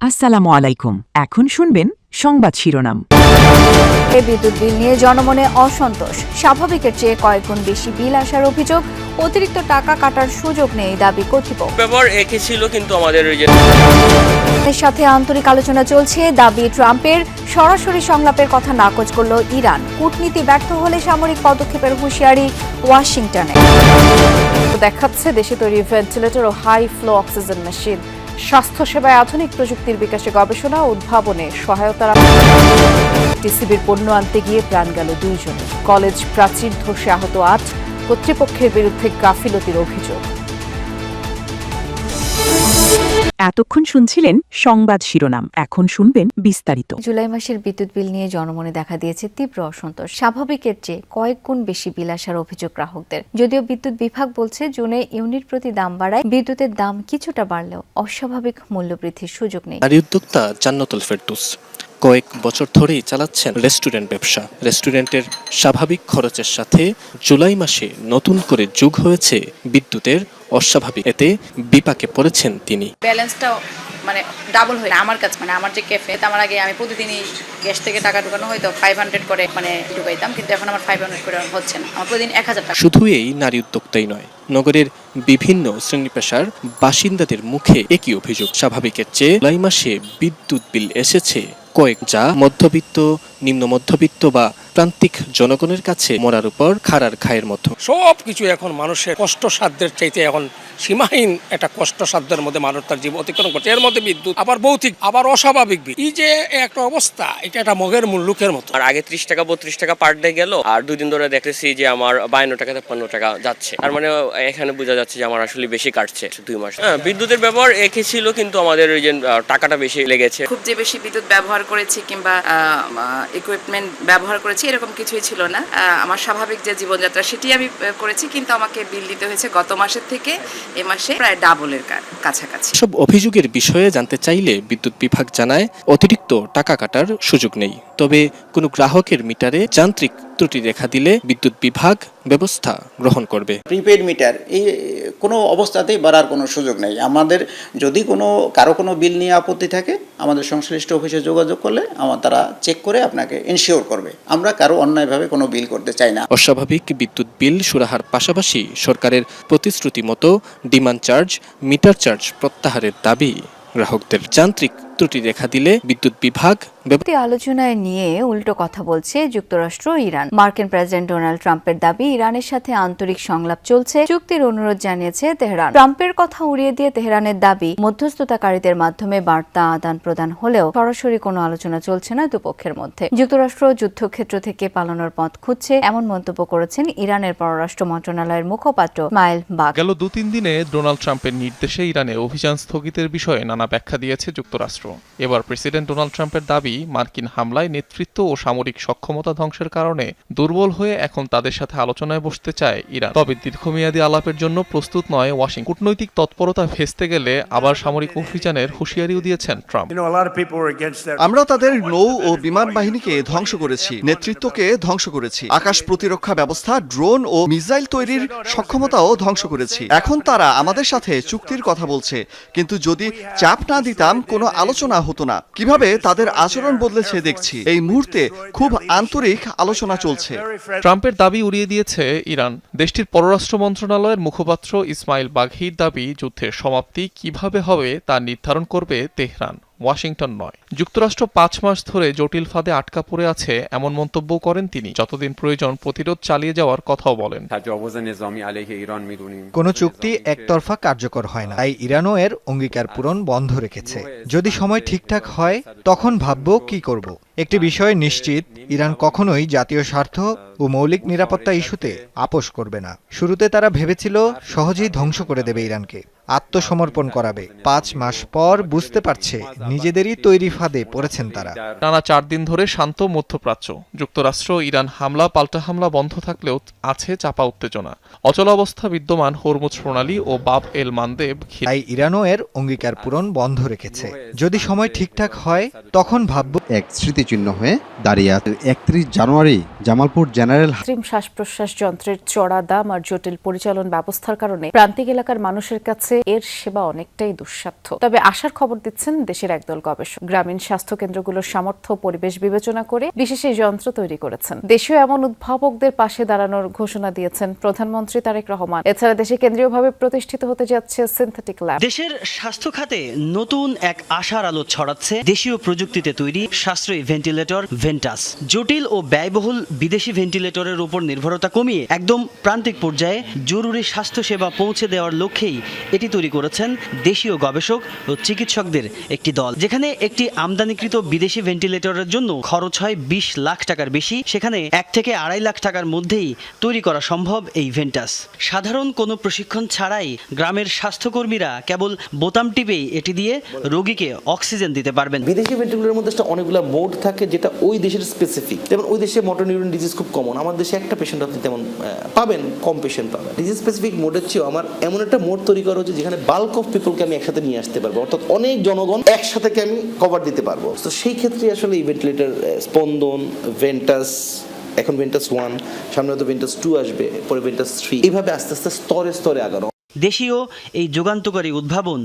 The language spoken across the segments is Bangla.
আসসালামু আলাইকুম। এখন শুনবেন সংবাদ শিরোনাম। বিদ্যুৎ বিল নিয়ে জনমনে অসন্তোষ, স্বাভাবিকের চেয়ে কয়েক গুণ বেশি বিল আসার অভিযোগ, অতিরিক্ত টাকা কাটার সুযোগ নেই দাবি কর্তৃপক্ষ। ব্যাপার একই ছিল, কিন্তু আমাদের এর সাথে আন্তরিক আলোচনা চলছে, দাবি ট্রাম্পের। সরাসরি সংলাপের কথা নাকচ করল ইরান। কূটনীতি ব্যর্থ হলে সামরিক পদক্ষেপের হুঁশিয়ারি ওয়াশিংটনে। দেখাচ্ছে দেশে তৈরি ভেন্টিলেটর ও হাই ফ্লো অক্সিজেন মেশিন। স্বাস্থ্যসেবায় আধুনিক প্রযুক্তির বিকাশে গবেষণা ও উদ্ভাবনে সহায়তা। টিসিবির পণ্য আনতে গিয়ে প্রাণ গেল 2 জনের। কলেজ প্রাচীর ধসে আহত 8। কর্তৃপক্ষের বিরুদ্ধে গাফিলতির অভিযোগ। এতক্ষণ শুনছিলেন সংবাদ শিরোনাম, এখন শুনবেন বিস্তারিত। জুলাই মাসের বিদ্যুৎ বিল নিয়ে জনমনে দেখা দিয়েছে তীব্র অসন্তোষ। স্বাভাবিকের চেয়ে কয়েক গুণ বেশি বিল আসার অভিযোগ গ্রাহকদের। যদিও বিদ্যুৎ বিভাগ বলছে জুনে ইউনিট প্রতি দাম বাড়ায়, বিদ্যুতের দাম কিছুটা বাড়লেও অস্বাভাবিক মূল্যবৃদ্ধির সুযোগ নেই। নারী উদ্যোক্তা জান্নাতুল ফেরদৌস কয়েক বছর ধরেই চালাচ্ছেন রেস্টুরেন্ট ব্যবসা। রেস্টুরেন্টের স্বাভাবিক খরচের সাথে জুলাই মাসে নতুন করে যোগ হয়েছে বিদ্যুতের অস্বাভাবিক, এতে বিপাকে পড়েছেন তিনি। ব্যালেন্সটা মানে ডাবল হয় আমার কাছে, মানে আমার যে ক্যাফে, আমার আগে আমি প্রতিদিনই গ্যাস থেকে টাকা ঢুকানো হয়তো 500 করে মানে ঢুকাইতাম, কিন্তু এখন আমার 500 করে হচ্ছে না, আমার প্রতিদিন 1000 টাকা। শুধু এই নারী উদ্যোক্তাই নয়, নগরের বিভিন্ন শ্রেণী পেশার বাসিন্দাদের মুখে একই অভিযোগ। স্বাভাবিকের চেয়ে জুলাই মাসে বিদ্যুৎ বিল এসেছে যা মধ্যবিত্ত, নিম্ন মধ্যবিত্ত বা প্রান্তিক জনগণের কাছে মরার উপর খাড়ার খায়ের মতো। সবকিছু এখন মানুষের কষ্টসাধ্যের চাইতে এখন সীমাহীন একটা কষ্টসাধ্যের মধ্যে মানুষ তার জীবন অতিক্রম করছে। এর মধ্যে বিদ্যুৎ আবার ভৌতিক আবার অস্বাভাবিক বিল, এই যে একটা অবস্থা, এটা একটা মগের মুল্লুকের মতো। আর আগে 30 টাকা 32 টাকা পার ডে গেল, আর 2 দিন ধরে দেখতেছি যে আমার 52 টাকা 53 টাকা যাচ্ছে। আর মানে এখানে বোঝা যাচ্ছে যে আমার আসলে বেশি কাটছে 2 মাস। বিদ্যুতের ব্যবহার একই ছিল, কিন্তু আমাদের ওই যে টাকাটা বেশি লেগেছে। খুব যে বেশি বিদ্যুৎ ব্যবহার করেছি কিংবা ইকুইপমেন্ট ব্যবহার করেছি এরকম কিছুই ছিল না। আমার স্বাভাবিক যে জীবনযাত্রা সেটি আমি করেছি, কিন্তু আমাকে বিল দিতে হয়েছে গত মাসের থেকে এ মাসে প্রায় ডাবলের কাছাকাছি। সব অভিযোগের বিষয়ে জানতে চাইলে বিদ্যুৎ বিভাগ জানায় অতিরিক্ত টাকা কাটার সুযোগ নেই, তবে কোনো গ্রাহকের মিটারে যান্ত্রিক ত্রুটি দেখা দিলে বিদ্যুৎ বিভাগ ব্যবস্থা গ্রহণ করবে। প্রিপেড মিটার এই কোনো অবস্থাতেই বাড়ার কোনো সুযোগ নেই। আমাদের যদি কারো কোনো বিল নিয়ে আপত্তি থাকে, আমাদের সংশ্লিষ্ট অফিসে যোগাযোগ করলে তারা চেক করে আপনাকে ইনশিওর করবে। আমরা কারো অন্যায়ভাবে কোনো বিল করতে চাই না। অস্বাভাবিক বিদ্যুৎ বিল সুরাহার পাশাপাশি সরকারের প্রতিশ্রুতি মতো ডিমান্ড চার্জ, মিটার চার্জ প্রত্যাহারের দাবি গ্রাহকদের। যান্ত্রিক ত্রুটি দেখা দিলে বিদ্যুৎ বিভাগ আলোচনায় নিয়ে উল্টো কথা বলছে যুক্তরাষ্ট্র ও ইরান। মার্কিন প্রেসিডেন্ট ডোনাল্ড ট্রাম্পের দাবি ইরানের সাথে আন্তরিক সংলাপ চলছে, চুক্তির অনুরোধ জানিয়েছে তেহরান। ট্রাম্পের কথা উড়িয়ে দিয়ে তেহরানের দাবি মধ্যস্থতাকারীদের মাধ্যমে বার্তা আদান প্রদান হলেও সরাসরি কোনো আলোচনা চলছে না দুপক্ষের মধ্যে। যুক্তরাষ্ট্র যুদ্ধক্ষেত্র থেকে পালানোর পথ খুঁজছে, এমন মন্তব্য করেছেন ইরানের পররাষ্ট্র মন্ত্রণালয়ের মুখপাত্র ইসমাইল বাঘ। গেল 2-3 দিনে ডোনাল্ড ট্রাম্পের নির্দেশে ইরানে অভিযান স্থগিতের বিষয়ে নানা ব্যাখ্যা দিয়েছে যুক্তরাষ্ট্র। এবার প্রেসিডেন্ট ডোনাল্ড ট্রাম্পের দাবি মার্কিন হামলায় নেতৃত্ব ও সামরিক সক্ষমতা ধ্বংসের কারণে দুর্বল হয়ে এখন তাদের সাথে আলোচনায় বসতে চায় ইরান। তবে দীর্ঘমেয়াদী আলাপের জন্য প্রস্তুত নয় ওয়াশিংটন। কূটনৈতিক তৎপরতা ভেস্তে গেলে আবার সামরিক অভিযানের হুঁশিয়ারিও দিয়েছেন ট্রাম্প। আমরা তাদের নৌ ও বিমান বাহিনীকে ধ্বংস করেছি, নেতৃত্বকে ধ্বংস করেছি, আকাশ প্রতিরক্ষা ব্যবস্থা, ড্রোন ও মিসাইল তৈরির সক্ষমতাও ধ্বংস করেছি। এখন তারা আমাদের সাথে চুক্তির কথা বলছে, কিন্তু যদি চাপ না দিতাম কোনো আলোচনা হতো না। কিভাবে তাদের আচরণ বদলেছে দেখছি। এই মুহূর্তে খুব আন্তরিক আলোচনা চলছে। ট্রাম্পের দাবি উড়িয়ে দিয়েছে ইরান। দেশটির পররাষ্ট্র মন্ত্রণালয়ের মুখপাত্র ইসমাইল বাঘির দাবি যুদ্ধের সমাপ্তি কিভাবে হবে তা নির্ধারণ করবে তেহরান, ওয়াশিংটন নয়। যুক্তরাষ্ট্র 5 মাস ধরে জটিল ফাঁদে আটকা পড়ে আছে এমন মন্তব্য করেন তিনি। যতদিন প্রয়োজন প্রতিরোধ চালিয়ে যাওয়ার কথাও বলেন। কোনো চুক্তি একতরফা কার্যকর হয় না, তাই ইরানও এর অঙ্গীকার পূরণ বন্ধ রেখেছে। যদি সময় ঠিকঠাক হয় তখন ভাববো কি করব। একটি বিষয় নিশ্চিত, ইরান কখনোই জাতীয় স্বার্থ ও মৌলিক নিরাপত্তা ইস্যুতে আপোষ করবে না। শুরুতে তারা ভেবেছিল সহজেই ধ্বংস করে দেবে ইরানকে, আত্মসমর্পণ করাবে। 5 মাস পর বুঝতে পারছে নিজেদেরই তৈরি ফাঁদে পড়েছেন তারা। টানা 4 দিন ধরে শান্ত মধ্যপ্রাচ্য। যুক্তরাষ্ট্র ইরান হামলা পাল্টা হামলা বন্ধ থাকলেও আছে চাপা উত্তেজনা। অচল অবস্থা বিদ্যমান হরমুজ প্রণালী ও বাব এল মানদেব। তাই ইরানও এর অঙ্গীকার পূরণ বন্ধ রেখেছে। যদি সময় ঠিকঠাক হয় তখন ভাববো। এক স্মৃতি প্রশ্নচিহ্ন হয়ে দাঁড়িয়ে আছে। 31 জানুয়ারি জামালপুর জেনারেল কৃত্রিম শ্বাস প্রশ্বাস যন্ত্রের চড়া দাম আর জটিল পরিচালন ব্যবস্থার কারণে প্রান্তিক এলাকার মানুষের কাছে এর সেবা অনেকটাই দুঃসাধ্য। তবে আশার খবর দিচ্ছেন দেশের একদল গবেষক। গ্রামীণ স্বাস্থ্য কেন্দ্রগুলোর সামর্থ্য পরিবেশ বিবেচনা করে বিশেষ এই যন্ত্র তৈরি করেছেন। দেশীয় এমন উদ্ভাবকদের পাশে দাঁড়ানোর ঘোষণা দিয়েছেন প্রধানমন্ত্রী তারেক রহমান। এছাড়া দেশে কেন্দ্রীয়ভাবে প্রতিষ্ঠিত হতে যাচ্ছে সিনথেটিক ল্যাব। দেশের স্বাস্থ্য খাতে নতুন এক আশার আলো ছড়াচ্ছে দেশীয় প্রযুক্তিতে তৈরি সাশ্রয়ী ভেন্টিলেটর ভেন্টাস। জটিল ও ব্যয়বহুল বিদেশি ভেন্টিলেটরের উপর নির্ভরতা কমিয়ে একদম প্রান্তিক পর্যায়ে জরুরি স্বাস্থ্য সেবা পৌঁছে দেওয়ার লক্ষ্যেই এটি তৈরি করেছেন দেশীয় গবেষক ও চিকিৎসকদের একটি দল। যেখানে একটি আমদানিকৃত বিদেশি ভেন্টিলেটরের জন্য খরচ হয় 20 লাখ টাকার বেশি, সেখানে 1 থেকে 2.5 লাখ টাকার মধ্যেই তৈরি করা সম্ভব এই ভেন্টাস। সাধারণ কোনো প্রশিক্ষণ ছাড়াই গ্রামের স্বাস্থ্যকর্মীরা কেবল বোতাম টিপেই এটি দিয়ে রোগীকে অক্সিজেন দিতে পারবেন। বিদেশি ভেন্টিলেটরের মধ্যে অনেকগুলো মোড থাকে যেটা ওই দেশের স্পেসিফিক। যেমন ওই দেশে মোটর নিউরন ডিজিজ খুব কমন, আমার দেশে একটা পেশেন্ট আপনি তেমন পাবেন, কম পেশেন্ট পাবেন। ডিজিজ স্পেসিফিক মোডের চেয়েও আমার এমন একটা মোড তৈরি করা হচ্ছে যেখানে বাল্ক অফ পিপলকে আমি একসাথে নিয়ে আসতে পারবো, অর্থাৎ অনেক জনগণ একসাথে আমি কভার দিতে পারবো। তো সেই ক্ষেত্রে আসলে এই ভেন্টিলেটর স্পন্দন, ভেন্টাস, এখন ভেন্টাস 1, সামনে হয়তো ভেন্টাস 2 আসবে, পরে ভেন্টাস 3, এইভাবে আস্তে আস্তে স্তরে স্তরে আগানো। দেশীয় এই যুগান্তকারী উদ্ভাবন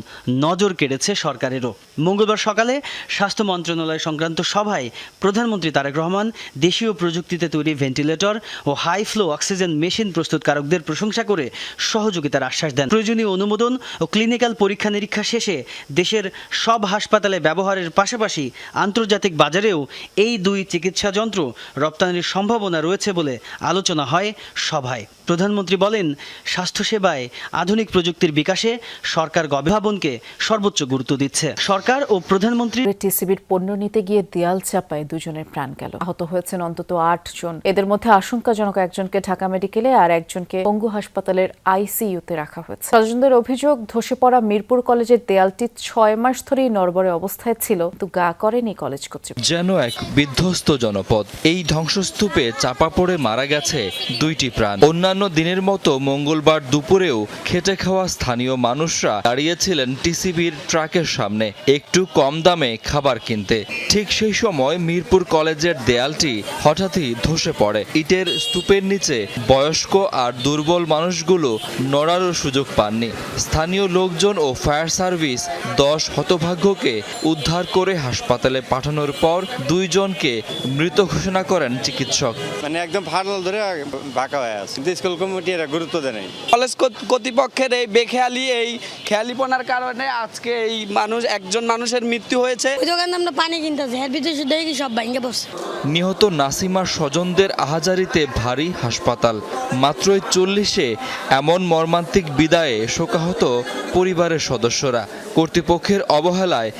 নজর কেড়েছে সরকারেরও। মঙ্গলবার সকালে স্বাস্থ্য মন্ত্রণালয় সংক্রান্ত সভায় প্রধানমন্ত্রী তারেক রহমান দেশীয় প্রযুক্তিতে তৈরি ভেন্টিলেটর ও হাই ফ্লো অক্সিজেন মেশিন প্রস্তুতকারকদের প্রশংসা করে সহযোগিতার আশ্বাস দেন। প্রয়োজনীয় অনুমোদন ও ক্লিনিক্যাল পরীক্ষা নিরীক্ষা শেষে দেশের সব হাসপাতালে ব্যবহারের পাশাপাশি আন্তর্জাতিক বাজারেও এই 2 চিকিৎসা যন্ত্র রপ্তানির সম্ভাবনা রয়েছে বলে আলোচনা হয় সভায়। প্রধানমন্ত্রী বলেন, স্বাস্থ্যসেবায় আধুনিক প্রযুক্তির বিকাশে সরকার গবেষণাকে সর্বোচ্চ গুরুত্ব দিচ্ছে। সরকার ও প্রধানমন্ত্রী টিসিবির পণ্য নিতে গিয়ে দেয়াল চাপায় 2 জনের প্রাণ গেল। আহত হয়েছেন অন্তত 8 জন। এদের মধ্যে আশঙ্কাজনক একজনকে ঢাকা মেডিকেলে আর একজনকে পঙ্গু হাসপাতালের আইসিইউতে রাখা হয়েছে। স্বজনদের অভিযোগ, ধসে পড়া মিরপুর কলেজের দেয়ালটি 6 মাস ধরেই নড়বড়ে অবস্থায় ছিল, কিন্তু গা করেনি কলেজ কর্তৃপক্ষ। যেন এক বিধ্বস্ত জনপদ। এই ধ্বংসস্তূপে চাপা পড়ে মারা গেছে 2টি প্রাণ। অন্যান্য দিনের মতো মঙ্গলবার দুপুরেও খেটে খাওয়া স্থানীয় মানুষরা দাঁড়িয়েছিলেন টিসিবির ট্রাকের সামনে একটু কম দামে খাবার কিনতে। ঠিক সেই সময় মিরপুর কলেজের দেয়ালটি হঠাৎই ধসে পড়ে। ইটের স্তূপের নিচে বয়স্ক আর দুর্বল মানুষগুলো নড়ারও সুযোগ পাননি। স্থানীয় লোকজন ও ফায়ার সার্ভিস 10 হতভাগ্যকে উদ্ধার করে হাসপাতালে পাঠানোর পর 2 জনকে মৃত ঘোষণা করেন চিকিৎসক। মানে একদম ফাটল ধরে বাঁকা হয়ে আছে, স্কুল কমিটি এরা গুরুত্ব দেয় নাই। কলেজ কর্তৃপক্ষের এই খেয়ালিপনার কারণে আজকে এই একজন মানুষের মৃত্যু হয়েছে। আমরা পানি কিনতেছি, এর ভিতরে দেখি সব ভেঙে পড়ছে। নিহত নাসিমার স্বজনদের আহাজারিতে ভারী হাসপাতাল। মাত্রই 40-এ এমন মর্মান্তিক বিদায়ে শোকাহত পরিবারের সদস্যরা। কর্তৃপক্ষের অবহেলায়